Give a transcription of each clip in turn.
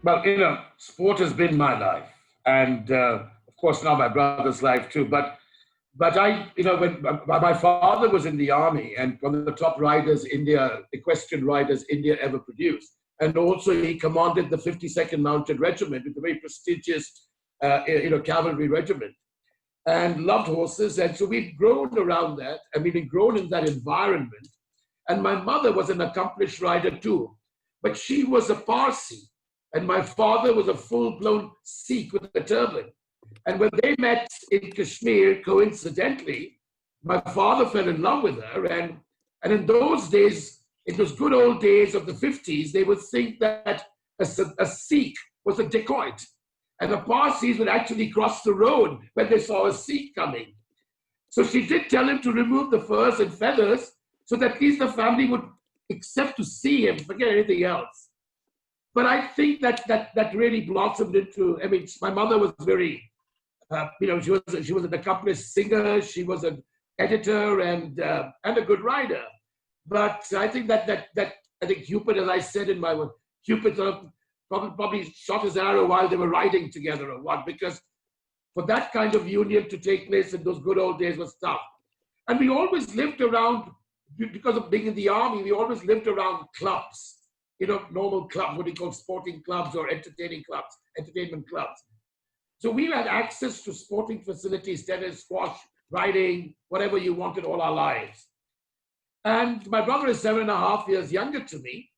Well, sport has been my life, and of course now my brother's life too. But when my father was in the army and one of the top riders India, equestrian riders India ever produced, and also he commanded the 52nd Mounted Regiment, with a very prestigious, cavalry regiment, and loved horses. And so we'd grown around that, and we'd grown in that environment. And my mother was an accomplished rider too, but she was a Parsi, and my father was a full-blown Sikh with a turban. And when they met in Kashmir, coincidentally, my father fell in love with her. And in those days, in those good old days of the 50s, they would think that a Sikh was a dacoit. And the Parsis would actually cross the road when they saw a Sikh coming. So she did tell him to remove the furs and feathers so that at least the family would accept to see him, forget anything else. But I think that really blossomed into, I mean, my mother was very, she was an accomplished singer, she was an editor and a good writer. But I think that I think Cupid, as I said in my work, Cupid probably shot his arrow while they were riding together or what, because for that kind of union to take place in those good old days was tough. And we always lived around, because of being in the army, we always lived around clubs, normal clubs, what we call sporting clubs or entertainment clubs. So we had access to sporting facilities, tennis, squash, riding, whatever you wanted all our lives. And my brother is 7.5 years younger to me.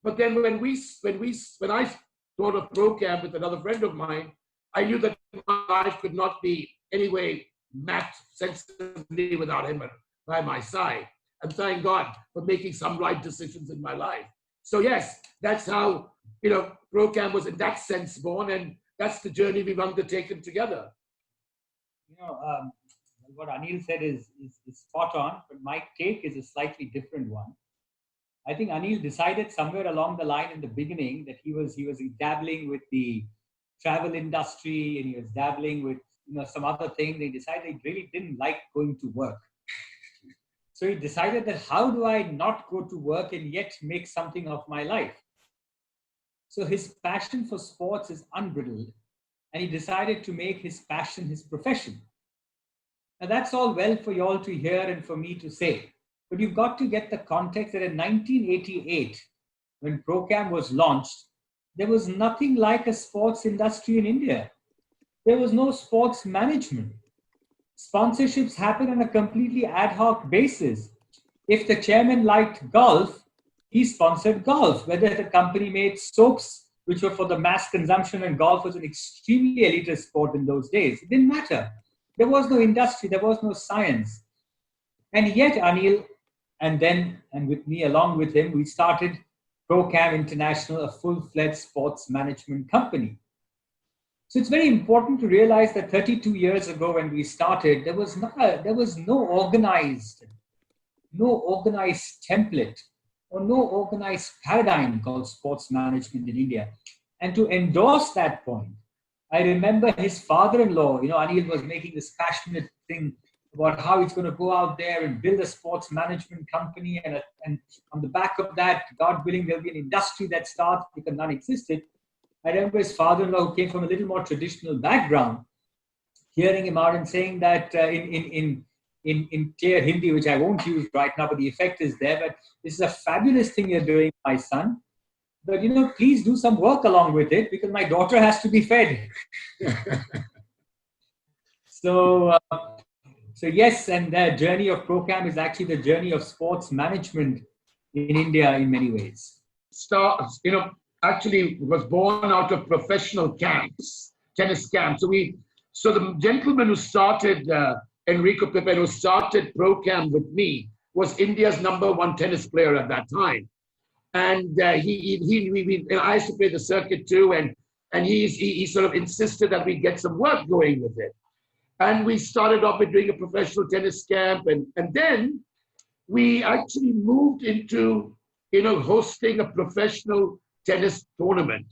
But then when I taught a Procam with another friend of mine, I knew that my life could not be anyway mapped sensibly without him by my side. And thank God for making some right decisions in my life. So yes, that's how, Procam was in that sense born, and that's the journey we've undertaken together. What Anil said is spot on, but my take is a slightly different one. I think Anil decided somewhere along the line in the beginning that he was dabbling with the travel industry, and he was dabbling with some other things. He decided he really didn't like going to work. So he decided that how do I not go to work and yet make something of my life? So his passion for sports is unbridled, and he decided to make his passion his profession. Now that's all well for you all to hear and for me to say, but you've got to get the context that in 1988, when Procam was launched, there was nothing like a sports industry in India. There was no sports management. Sponsorships happen on a completely ad hoc basis. If the chairman liked golf, he sponsored golf. Whether the company made soaps, which were for the mass consumption, and golf was an extremely elitist sport in those days, it didn't matter. There was no industry, there was no science. And yet Anil, and with me along with him, we started Procam International, a full-fledged sports management company. So it's very important to realize that 32 years ago when we started, there was no organized template or no organized paradigm called sports management in India. And to endorse that point, I remember his father-in-law, Anil was making this passionate thing about how he's going to go out there and build a sports management company. And on the back of that, God willing, there'll be an industry that starts because none existed. I remember his father-in-law, who came from a little more traditional background, hearing him out and saying that in clear Hindi, which I won't use right now, but the effect is there. But this is a fabulous thing you're doing, my son. But, please do some work along with it because my daughter has to be fed. So yes, and the journey of Procam is actually the journey of sports management in India in many ways. Actually was born out of professional camps, tennis camps. So the gentleman who started, Enrico Pepe, who started Procam with me, was India's #1 tennis player at that time. And I used to play the circuit too, and he sort of insisted that we get some work going with it. And we started off with doing a professional tennis camp, and then we actually moved into hosting a professional tennis tournament,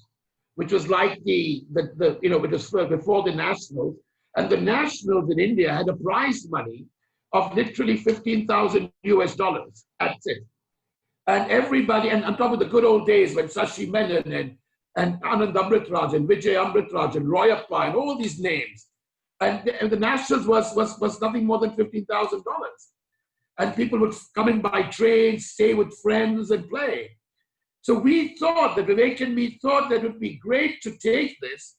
which was like it was before the nationals, and the nationals in India had a prize money of literally $15,000. That's it. And everybody, and I'm talking about the good old days when Sashi Menon and and Anand Amritraj and Vijay Amritraj and Royappa and all these names. And the nationals was nothing more than $15,000. And people would come in by train, stay with friends and play. So we thought, that Vivek and me thought that it would be great to take this,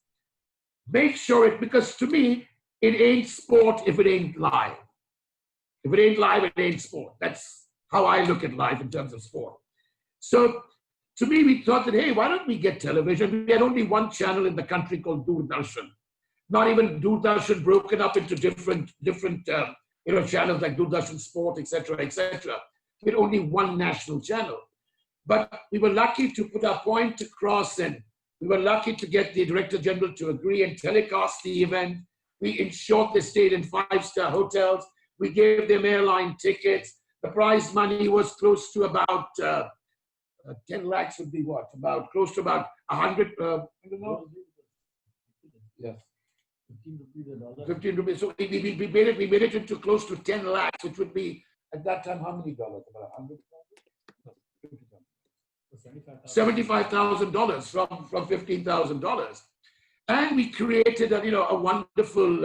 make sure it, because to me, it ain't sport if it ain't live. If it ain't live, it ain't sport. That's how I look at life in terms of sport. So to me, we thought that, hey, why don't we get television? We had only one channel in the country called Doordarshan. Not even Doordarshan broken up into different channels like Doordarshan Sport, etc., etc. We had only one national channel. But we were lucky to put our point across, and we were lucky to get the Director General to agree and telecast the event. We ensured they stayed in 5-star hotels. We gave them airline tickets. The prize money was close to about 10 lakhs would be what? Close to about 100, I don't know. Yes. 15 rupees a dollar. 15 rupees. So we made it into close to 10 lakhs, which would be at that time how many dollars? About 100? $75,000 from $15,000, and we created a wonderful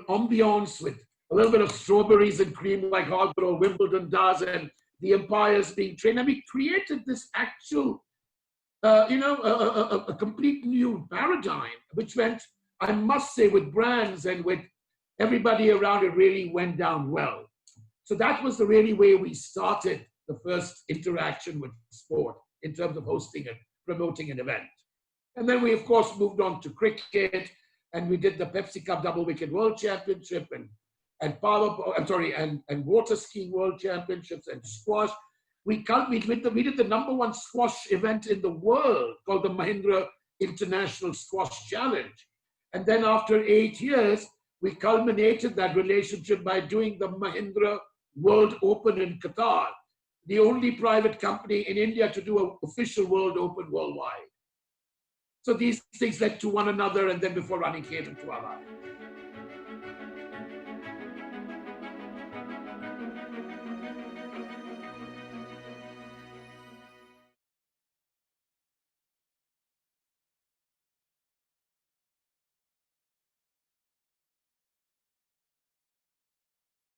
ambiance with a little bit of strawberries and cream like Harborough, Wimbledon does, and the umpires being trained, and we created this actual a complete new paradigm, which went, I must say, with brands and with everybody around, it really went down well. So that was the really way we started the first interaction with sport in terms of hosting and promoting an event. And then we, of course, moved on to cricket, and we did the Pepsi Cup Double Wicket World Championship and water skiing World Championships and squash. We did the #1 squash event in the world called the Mahindra International Squash Challenge. And then after 8 years, we culminated that relationship by doing the Mahindra World Open in Qatar, the only private company in India to do an official World Open worldwide. So these things led to one another, and then before running came into our life.